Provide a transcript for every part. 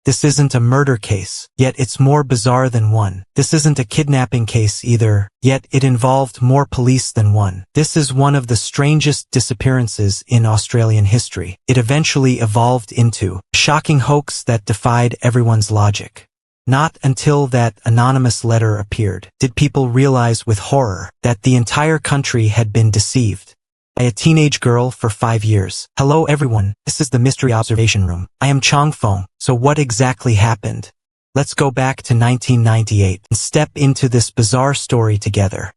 This isn't a murder case, yet it's more bizarre than one. This isn't a kidnapping case either, yet it involved more police than one. This is one of the strangest disappearances in Australian history. It eventually evolved into a shocking hoax that defied everyone's logic. Not until that anonymous letter appeared did people realize with horror that the entire country had been deceived by a teenage girl for 5 years. Hello everyone, this is the Mystery Observation Room. I am Chong Fong. So what exactly happened? Let's go back to 1998 and step into this bizarre story together.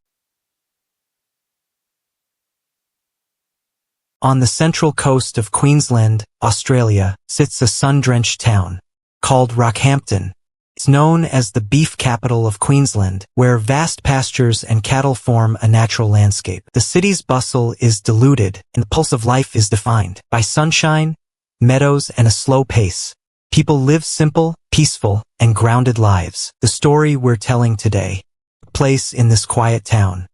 On the central coast of Queensland, Australia, sits a sun-drenched town called Rockhampton. It's known as the beef capital of Queensland, where vast pastures and cattle form a natural landscape. The city's bustle is diluted, and the pulse of life is defined by sunshine, meadows, and a slow pace. People live simple, peaceful, and grounded lives. The story we're telling today took place in this quiet town.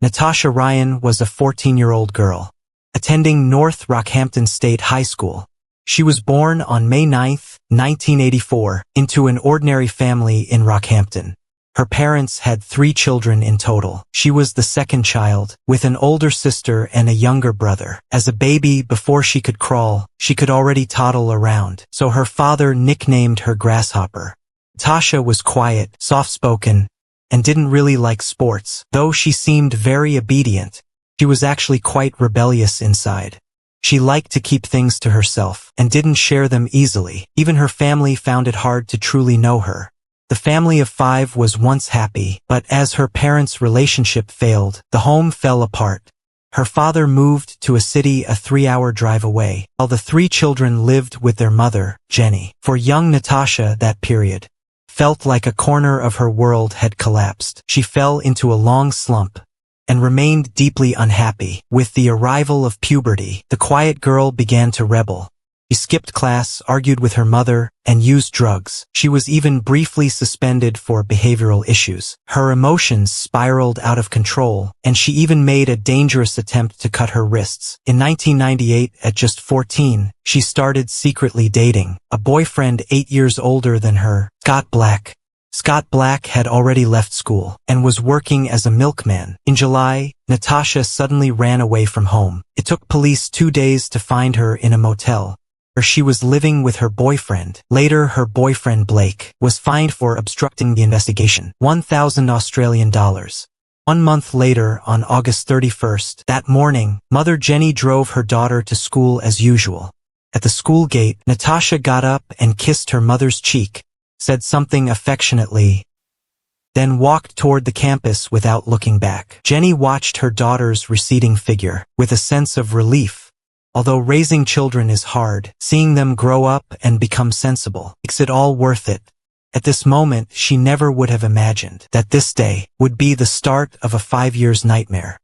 Natasha Ryan was a 14-year-old girl, attending North Rockhampton State High School. She was born on May 9, 1984, into an ordinary family in Rockhampton. Her parents had 3 children in total. She was the second child, with an older sister and a younger brother. As a baby, before she could crawl, she could already toddle around, so her father nicknamed her Grasshopper. Natasha was quiet, soft-spoken, and didn't really like sports. Though she seemed very obedient, she was actually quite rebellious inside. She liked to keep things to herself and didn't share them easily. Even her family found it hard to truly know her. The family of 5 was once happy, but as her parents' relationship failed, the home fell apart. Her father moved to a city a 3-hour drive away, while the 3 children lived with their mother, Jenny. For young Natasha, that period felt like a corner of her world had collapsed. She fell into a long slump and remained deeply unhappy. With the arrival of puberty, the quiet girl began to rebel. She skipped class, argued with her mother, and used drugs. She was even briefly suspended for behavioral issues. Her emotions spiraled out of control, and she even made a dangerous attempt to cut her wrists. In 1998, at just 14, she started secretly dating a boyfriend 8 years older than her, Scott Black. Scott Black had already left school and was working as a milkman. In July, Natasha suddenly ran away from home. It took police 2 days to find her in a motel, where she was living with her boyfriend. Later, her boyfriend Blake was fined for obstructing the investigation, $1,000 Australian dollars. 1 month later, on August 31st, that morning, Mother Jenny drove her daughter to school as usual. At the school gate, Natasha got up and kissed her mother's cheek, said something affectionately, then walked toward the campus without looking back. Jenny watched her daughter's receding figure with a sense of relief. Although raising children is hard, seeing them grow up and become sensible makes it all worth it. At this moment, she never would have imagined that this day would be the start of a 5-year nightmare.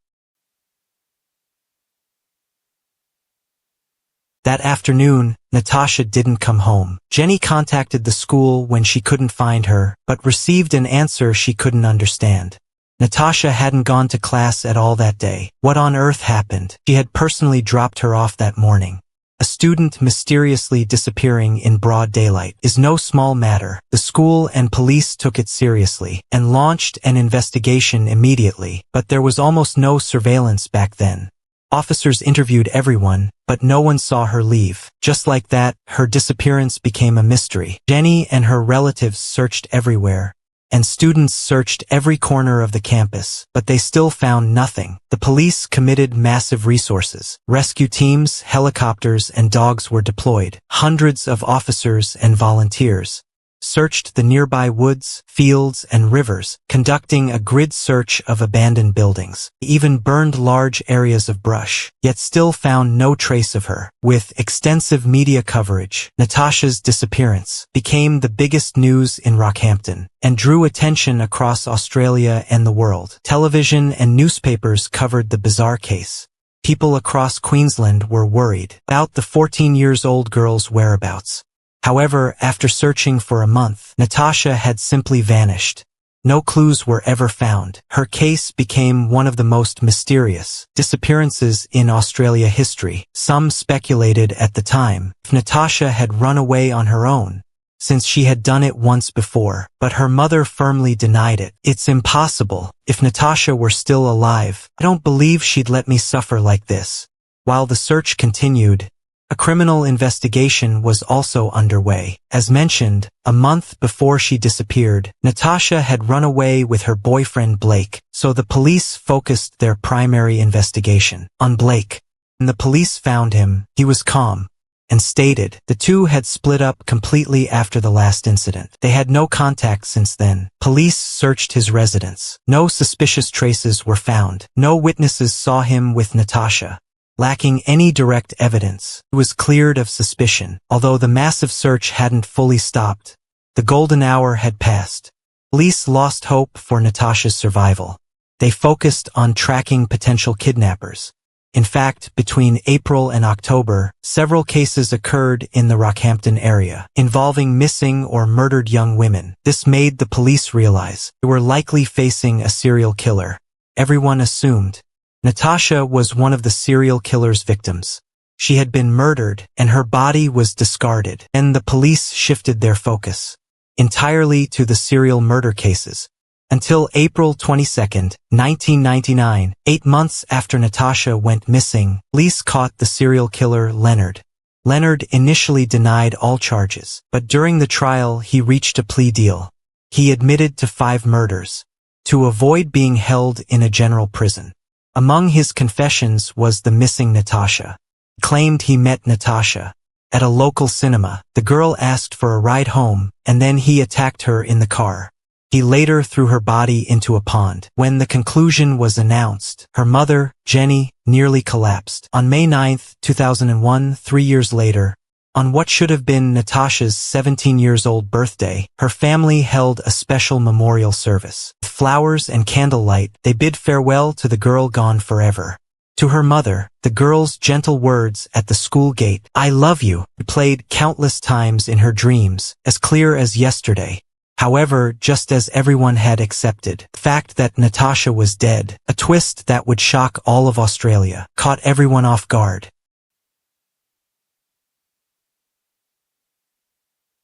That afternoon, Natasha didn't come home. Jenny contacted the school when she couldn't find her, but received an answer she couldn't understand. Natasha hadn't gone to class at all that day. What on earth happened? She had personally dropped her off that morning. A student mysteriously disappearing in broad daylight is no small matter. The school and police took it seriously and launched an investigation immediately, but there was almost no surveillance back then. Officers interviewed everyone, but no one saw her leave. Just like that, her disappearance became a mystery. Jenny and her relatives searched everywhere, and students searched every corner of the campus, but they still found nothing. The police committed massive resources. Rescue teams, helicopters, and dogs were deployed. Hundreds of officers and volunteers searched the nearby woods, fields, and rivers, conducting a grid search of abandoned buildings. They even burned large areas of brush, yet still found no trace of her. With extensive media coverage, Natasha's disappearance became the biggest news in Rockhampton and drew attention across Australia and the world. Television and newspapers covered the bizarre case. People across Queensland were worried about the 14-year-old girl's whereabouts. However, after searching for a month, Natasha had simply vanished. No clues were ever found. Her case became one of the most mysterious disappearances in Australia history. Some speculated at the time if Natasha had run away on her own, since she had done it once before, but her mother firmly denied it. It's impossible. If Natasha were still alive, I don't believe she'd let me suffer like this. While the search continued, a criminal investigation was also underway. As mentioned, a month before she disappeared, Natasha had run away with her boyfriend Blake, so the police focused their primary investigation on Blake. When the police found him, he was calm and stated the two had split up completely after the last incident. They had no contact since then. Police searched his residence. No suspicious traces were found. No witnesses saw him with Natasha. Lacking any direct evidence, he was cleared of suspicion. Although the massive search hadn't fully stopped, the golden hour had passed. Police lost hope for Natasha's survival. They focused on tracking potential kidnappers. In fact, between April and October, several cases occurred in the Rockhampton area, involving missing or murdered young women. This made the police realize they were likely facing a serial killer. Everyone assumed Natasha was one of the serial killer's victims. She had been murdered, and her body was discarded, and the police shifted their focus entirely to the serial murder cases. Until April 22, 1999, 8 months after Natasha went missing, police caught the serial killer Leonard. Leonard initially denied all charges, but during the trial he reached a plea deal. He admitted to 5 murders, to avoid being held in a general prison. Among his confessions was the missing Natasha. He claimed he met Natasha at a local cinema. The girl asked for a ride home, and then he attacked her in the car. He later threw her body into a pond. When the conclusion was announced, her mother, Jenny, nearly collapsed. On May 9, 2001, 3 years later, on what should have been Natasha's 17-year-old birthday, her family held a special memorial service. With flowers and candlelight, they bid farewell to the girl gone forever. To her mother, the girl's gentle words at the school gate, "I love you," played countless times in her dreams, as clear as yesterday. However, just as everyone had accepted, the fact that Natasha was dead, a twist that would shock all of Australia, caught everyone off guard.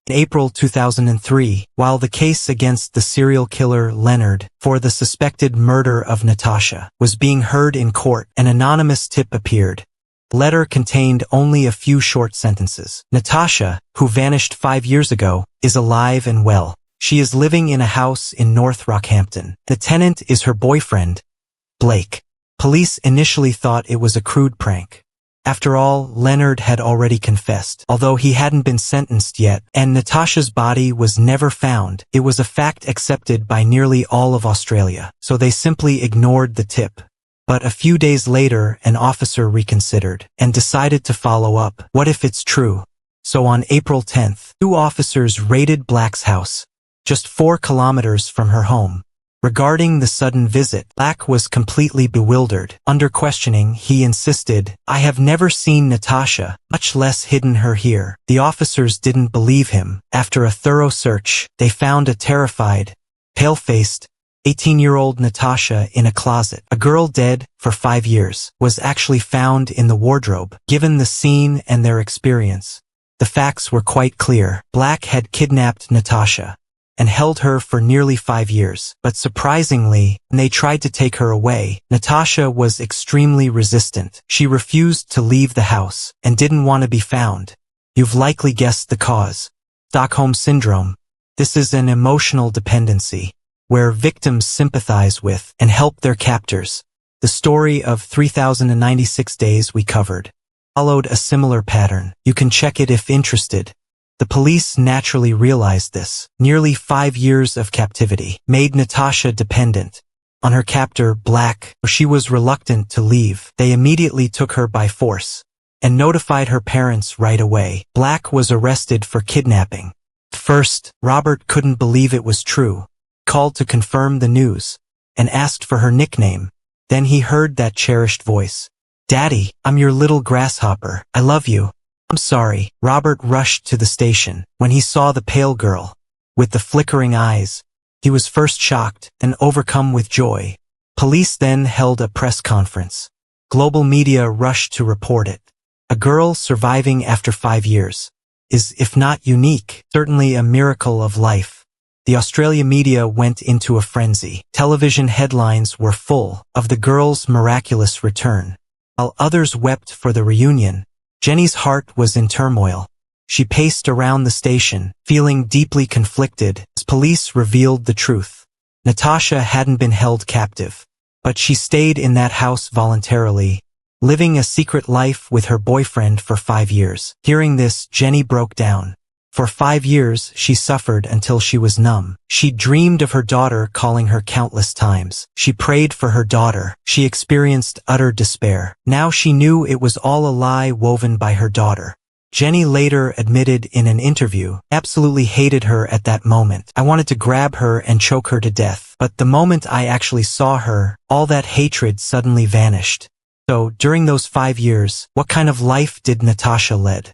In April 2003, while the case against the serial killer Leonard for the suspected murder of Natasha was being heard in court, an anonymous tip appeared. The letter contained only a few short sentences. Natasha, who vanished 5 years ago, is alive and well. She is living in a house in North Rockhampton. The tenant is her boyfriend, Blake. Police initially thought it was a crude prank. After all, Leonard had already confessed, although he hadn't been sentenced yet, and Natasha's body was never found. It was a fact accepted by nearly all of Australia, so they simply ignored the tip. But a few days later, an officer reconsidered and decided to follow up. What if it's true? So on April 10th, 2 officers raided Black's house, just 4 kilometers from her home. Regarding the sudden visit, Black was completely bewildered. Under questioning, he insisted, "I have never seen Natasha, much less hidden her here." The officers didn't believe him. After a thorough search, they found a terrified, pale-faced, 18-year-old Natasha in a closet. A girl dead for 5 years was actually found in the wardrobe. Given the scene and their experience, the facts were quite clear. Black had kidnapped Natasha and held her for nearly 5 years. But surprisingly, when they tried to take her away, Natasha was extremely resistant. She refused to leave the house and didn't want to be found. You've likely guessed the cause. Stockholm Syndrome. This is an emotional dependency where victims sympathize with and help their captors. The story of 3096 Days we covered followed a similar pattern. You can check it if interested. The police naturally realized this. Nearly 5 years of captivity made Natasha dependent on her captor, Black. She was reluctant to leave. They immediately took her by force and notified her parents right away. Black was arrested for kidnapping. First, Robert couldn't believe it was true. He called to confirm the news and asked for her nickname. Then he heard that cherished voice. "Daddy, I'm your little grasshopper. I love you." "I'm sorry." Robert rushed to the station. When he saw the pale girl with the flickering eyes, he was first shocked, then overcome with joy. Police then held a press conference. Global media rushed to report it. A girl surviving after 5 years. is, if not unique, certainly a miracle of life. The Australia media went into a frenzy. Television headlines were full of the girl's miraculous return. While others wept for the reunion, Jenny's heart was in turmoil. She paced around the station, feeling deeply conflicted as police revealed the truth. Natasha hadn't been held captive, but she stayed in that house voluntarily, living a secret life with her boyfriend for 5 years. Hearing this, Jenny broke down. For 5 years, she suffered until she was numb. She dreamed of her daughter calling her countless times. She prayed for her daughter. She experienced utter despair. Now she knew it was all a lie woven by her daughter. Jenny later admitted in an interview, absolutely hated her at that moment. I wanted to grab her and choke her to death. But the moment I actually saw her, all that hatred suddenly vanished. So, during those 5 years, what kind of life did Natasha lead?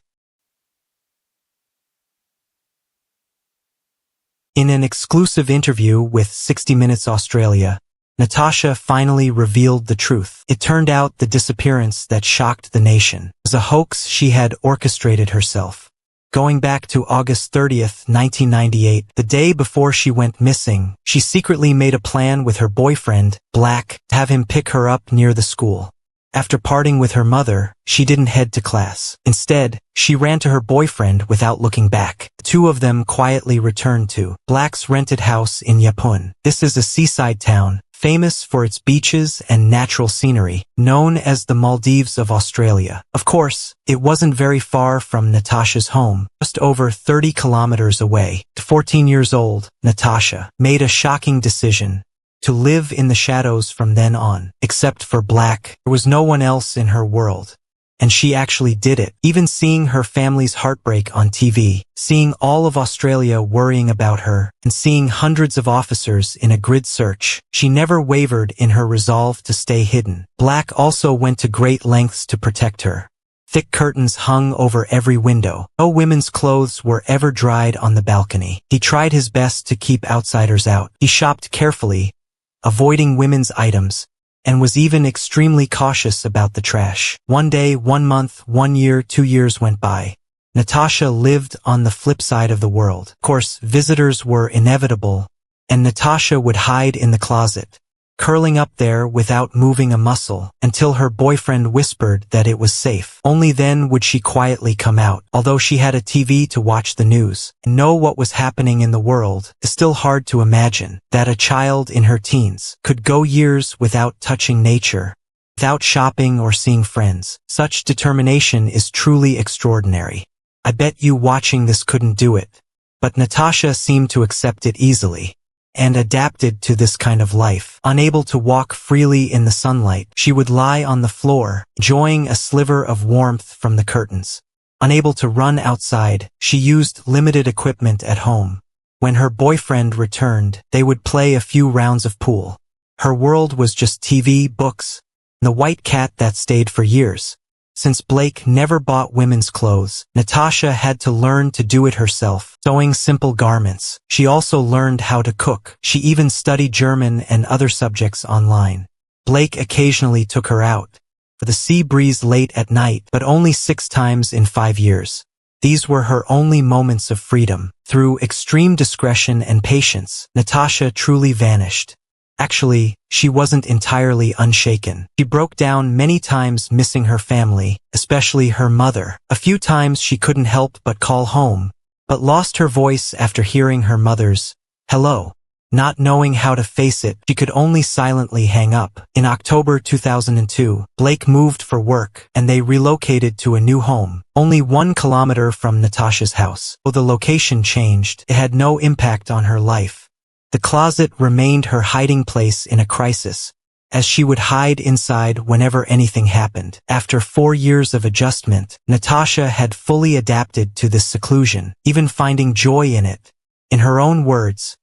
In an exclusive interview with 60 Minutes Australia, Natasha finally revealed the truth. It turned out the disappearance that shocked the nation was a hoax she had orchestrated herself. Going back to August 30th, 1998, the day before she went missing, she secretly made a plan with her boyfriend, Black, to have him pick her up near the school. After parting with her mother, she didn't head to class. Instead, she ran to her boyfriend without looking back. The two of them quietly returned to Black's rented house in Yapun. This is a seaside town, famous for its beaches and natural scenery, known as the Maldives of Australia. Of course, it wasn't very far from Natasha's home, just over 30 kilometers away. At 14 years old, Natasha made a shocking decision to live in the shadows from then on. Except for Black, there was no one else in her world. And she actually did it. Even seeing her family's heartbreak on TV, seeing all of Australia worrying about her, and seeing hundreds of officers in a grid search, she never wavered in her resolve to stay hidden. Black also went to great lengths to protect her. Thick curtains hung over every window. No women's clothes were ever dried on the balcony. He tried his best to keep outsiders out. He shopped carefully, avoiding women's items, and was even extremely cautious about the trash. 1 day, 1 month, 1 year, 2 years went by. Natasha lived on the flip side of the world. Of course, visitors were inevitable, and Natasha would hide in the closet, curling up there without moving a muscle, until her boyfriend whispered that it was safe. Only then would she quietly come out. Although she had a TV to watch the news and know what was happening in the world, it's still hard to imagine that a child in her teens could go years without touching nature, without shopping or seeing friends. Such determination is truly extraordinary. I bet you watching this couldn't do it. But Natasha seemed to accept it easily and adapted to this kind of life. Unable to walk freely in the sunlight, she would lie on the floor, enjoying a sliver of warmth from the curtains. Unable to run outside, she used limited equipment at home. When her boyfriend returned, they would play a few rounds of pool. Her world was just TV, books, and the white cat that stayed for years. Since Blake never bought women's clothes, Natasha had to learn to do it herself, sewing simple garments. She also learned how to cook. She even studied German and other subjects online. Blake occasionally took her out for the sea breeze late at night, but only 6 times in 5 years. These were her only moments of freedom. Through extreme discretion and patience, Natasha truly vanished. Actually, she wasn't entirely unshaken. She broke down many times, missing her family, especially her mother. A few times she couldn't help but call home, but lost her voice after hearing her mother's hello. Not knowing how to face it, she could only silently hang up. In October 2002, Blake moved for work, and they relocated to a new home, only 1 kilometer from Natasha's house. Though the location changed, it had no impact on her life. The closet remained her hiding place in a crisis, as she would hide inside whenever anything happened. After 4 years of adjustment, Natasha had fully adapted to this seclusion, even finding joy in it. In her own words,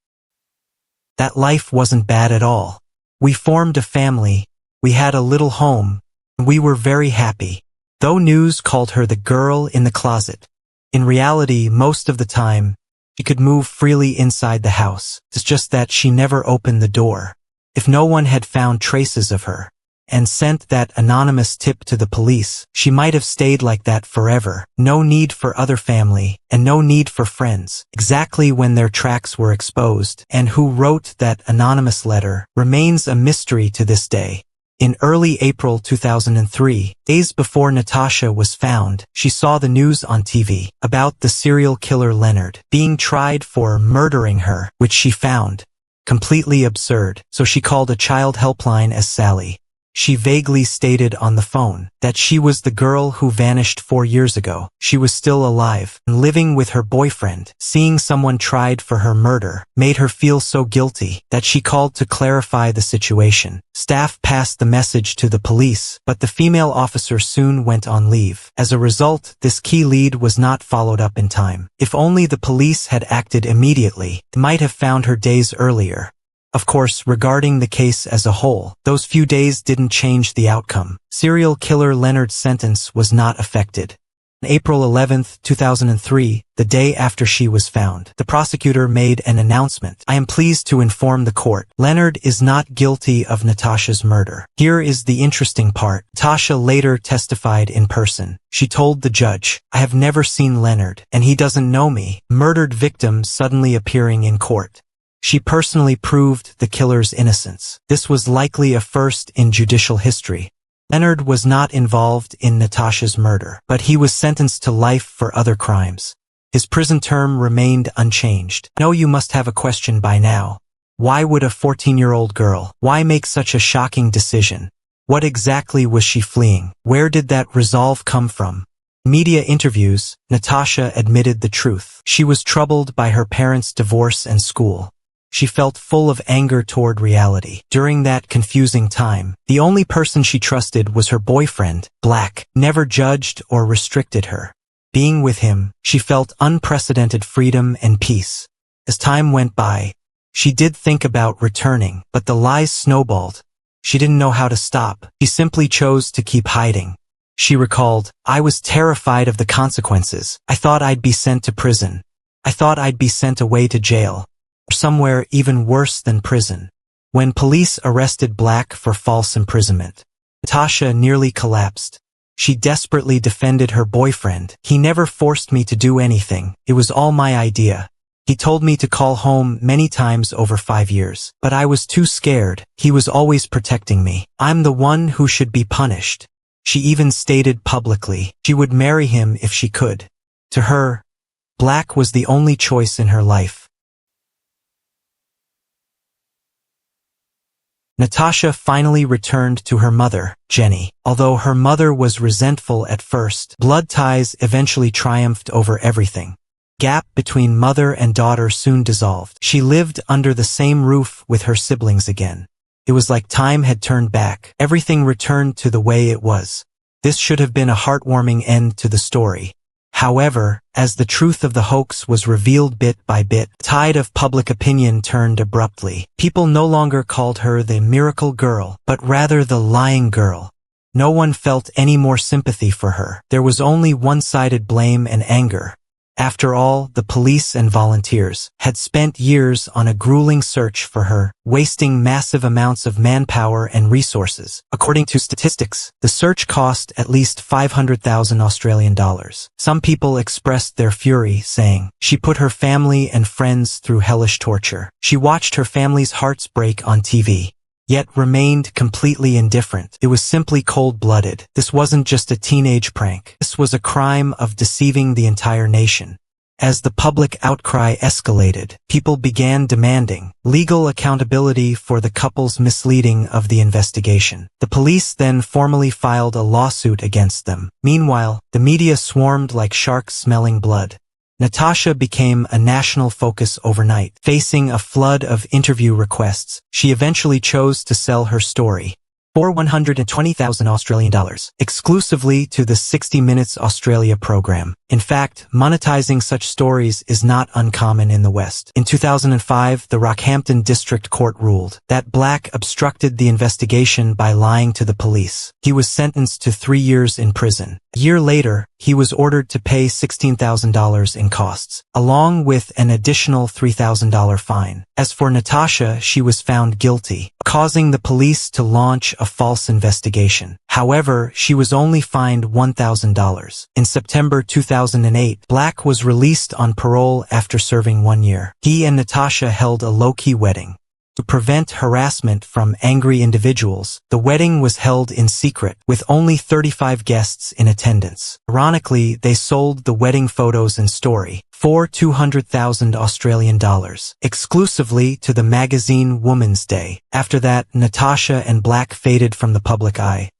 that life wasn't bad at all. We formed a family, we had a little home, and we were very happy. Though news called her the girl in the closet, in reality, most of the time, she could move freely inside the house. It's just that she never opened the door. If no one had found traces of her, and sent that anonymous tip to the police, she might have stayed like that forever. No need for other family, and no need for friends. Exactly when their tracks were exposed, and who wrote that anonymous letter, remains a mystery to this day. In early April 2003, days before Natasha was found, she saw the news on TV about the serial killer Leonard being tried for murdering her, which she found completely absurd, so she called a child helpline as Sally. She vaguely stated on the phone that she was the girl who vanished 4 years ago. She was still alive and living with her boyfriend. Seeing someone tried for her murder made her feel so guilty that she called to clarify the situation. Staff passed the message to the police, but the female officer soon went on leave. As a result, this key lead was not followed up in time. If only the police had acted immediately, they might have found her days earlier. Of course, regarding the case as a whole, those few days didn't change the outcome. Serial killer Leonard's sentence was not affected. On April 11, 2003, the day after she was found, the prosecutor made an announcement. I am pleased to inform the court, Leonard is not guilty of Natasha's murder. Here is the interesting part. Natasha later testified in person. She told the judge, I have never seen Leonard, and he doesn't know me. Murdered victim suddenly appearing in court. She personally proved the killer's innocence. This was likely a first in judicial history. Leonard was not involved in Natasha's murder, but he was sentenced to life for other crimes. His prison term remained unchanged. I know you must have a question by now. Why would a 14-year-old girl? Why make such a shocking decision? What exactly was she fleeing? Where did that resolve come from? In media interviews, Natasha admitted the truth. She was troubled by her parents' divorce and school. She felt full of anger toward reality. During that confusing time, the only person she trusted was her boyfriend, Black, never judged or restricted her. Being with him, she felt unprecedented freedom and peace. As time went by, she did think about returning, but the lies snowballed. She didn't know how to stop. She simply chose to keep hiding. She recalled, I was terrified of the consequences. I thought I'd be sent to prison. I thought I'd be sent away to jail. Or somewhere even worse than prison. When police arrested Black for false imprisonment, Natasha nearly collapsed. She desperately defended her boyfriend. He never forced me to do anything. It was all my idea. He told me to call home many times over 5 years, but I was too scared. He was always protecting me. I'm the one who should be punished. She even stated publicly she would marry him if she could. To her, Black was the only choice in her life. Natasha finally returned to her mother, Jenny. Although her mother was resentful at first, blood ties eventually triumphed over everything. Gap between mother and daughter soon dissolved. She lived under the same roof with her siblings again. It was like time had turned back. Everything returned to the way it was. This should have been a heartwarming end to the story. However, as the truth of the hoax was revealed bit by bit, the tide of public opinion turned abruptly. People no longer called her the miracle girl, but rather the lying girl. No one felt any more sympathy for her. There was only one-sided blame and anger. After all, the police and volunteers had spent years on a grueling search for her, wasting massive amounts of manpower and resources. According to statistics, the search cost at least 500,000 Australian dollars. Some people expressed their fury, saying, she put her family and friends through hellish torture. She watched her family's hearts break on TV. Yet remained completely indifferent. It was simply cold-blooded. This wasn't just a teenage prank. This was a crime of deceiving the entire nation. As the public outcry escalated, people began demanding legal accountability for the couple's misleading of the investigation. The police then formally filed a lawsuit against them. Meanwhile, the media swarmed like sharks smelling blood. Natasha became a national focus overnight. Facing a flood of interview requests, she eventually chose to sell her story for 120,000 Australian dollars, exclusively to the 60 Minutes Australia program. In fact, monetizing such stories is not uncommon in the West. In 2005, the Rockhampton District Court ruled that Black obstructed the investigation by lying to the police. He was sentenced to 3 years in prison. A year later, he was ordered to pay $16,000 in costs, along with an additional $3,000 fine. As for Natasha, she was found guilty, causing the police to launch a false investigation. However, she was only fined $1,000. In September 2008, Black was released on parole after serving 1 year. He and Natasha held a low-key wedding. To prevent harassment from angry individuals, the wedding was held in secret, with only 35 guests in attendance. Ironically, they sold the wedding photos and story for $200,000 exclusively to the magazine Woman's Day. After that, Natasha and Black faded from the public eye.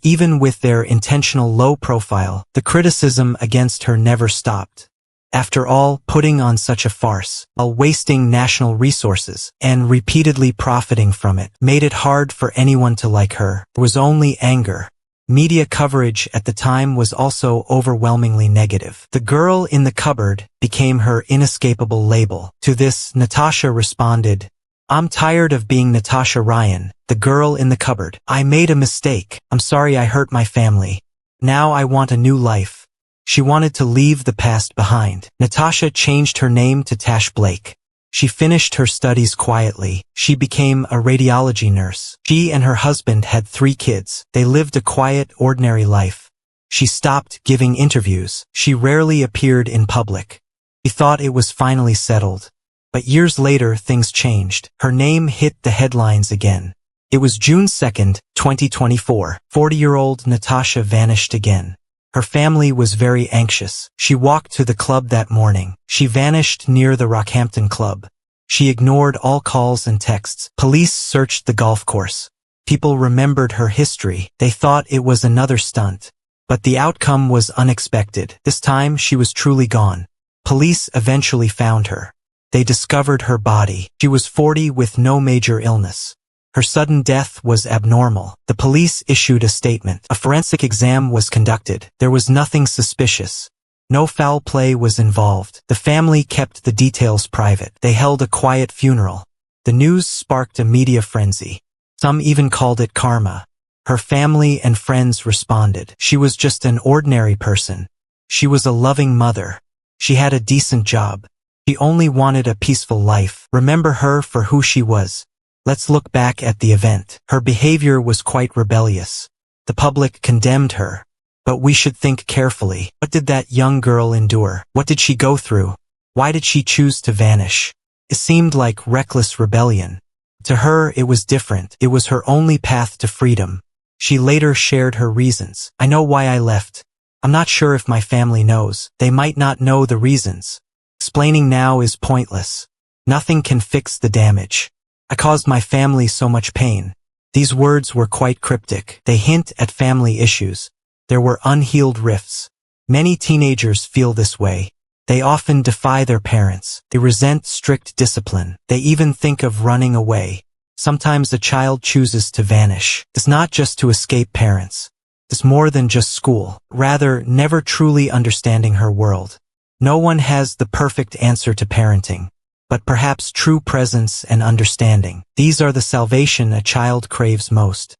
Even with their intentional low profile, the criticism against her never stopped. After all, putting on such a farce, while wasting national resources, and repeatedly profiting from it, made it hard for anyone to like her. There was only anger. Media coverage at the time was also overwhelmingly negative. The girl in the cupboard became her inescapable label. To this, Natasha responded, "I'm tired of being Natasha Ryan, the girl in the cupboard. I made a mistake. I'm sorry I hurt my family. Now I want a new life." She wanted to leave the past behind. Natasha changed her name to Tash Blake. She finished her studies quietly. She became a radiology nurse. She and her husband had 3 kids. They lived a quiet, ordinary life. She stopped giving interviews. She rarely appeared in public. She thought it was finally settled. But years later, things changed. Her name hit the headlines again. It was June 2nd, 2024. 40-year-old Natasha vanished again. Her family was very anxious. She walked to the club that morning. She vanished near the Rockhampton club. She ignored all calls and texts. Police searched the golf course. People remembered her history. They thought it was another stunt. But the outcome was unexpected. This time, she was truly gone. Police eventually found her. They discovered her body. She was 40 with no major illness. Her sudden death was abnormal. The police issued a statement. A forensic exam was conducted. There was nothing suspicious. No foul play was involved. The family kept the details private. They held a quiet funeral. The news sparked a media frenzy. Some even called it karma. Her family and friends responded. She was just an ordinary person. She was a loving mother. She had a decent job. She only wanted a peaceful life. Remember her for who she was. Let's look back at the event. Her behavior was quite rebellious. The public condemned her. But we should think carefully. What did that young girl endure? What did she go through? Why did she choose to vanish? It seemed like reckless rebellion. To her, it was different. It was her only path to freedom. She later shared her reasons. "I know why I left. I'm not sure if my family knows. They might not know the reasons. Explaining now is pointless. Nothing can fix the damage. I caused my family so much pain." These words were quite cryptic. They hint at family issues. There were unhealed rifts. Many teenagers feel this way. They often defy their parents. They resent strict discipline. They even think of running away. Sometimes a child chooses to vanish. It's not just to escape parents. It's more than just school. Rather, never truly understanding her world. No one has the perfect answer to parenting. But perhaps true presence and understanding. These are the salvation a child craves most.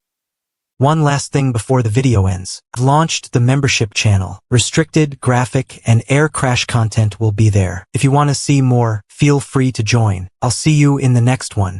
One last thing before the video ends. I've launched the membership channel. Restricted, graphic, and air crash content will be there. If you want to see more, feel free to join. I'll see you in the next one.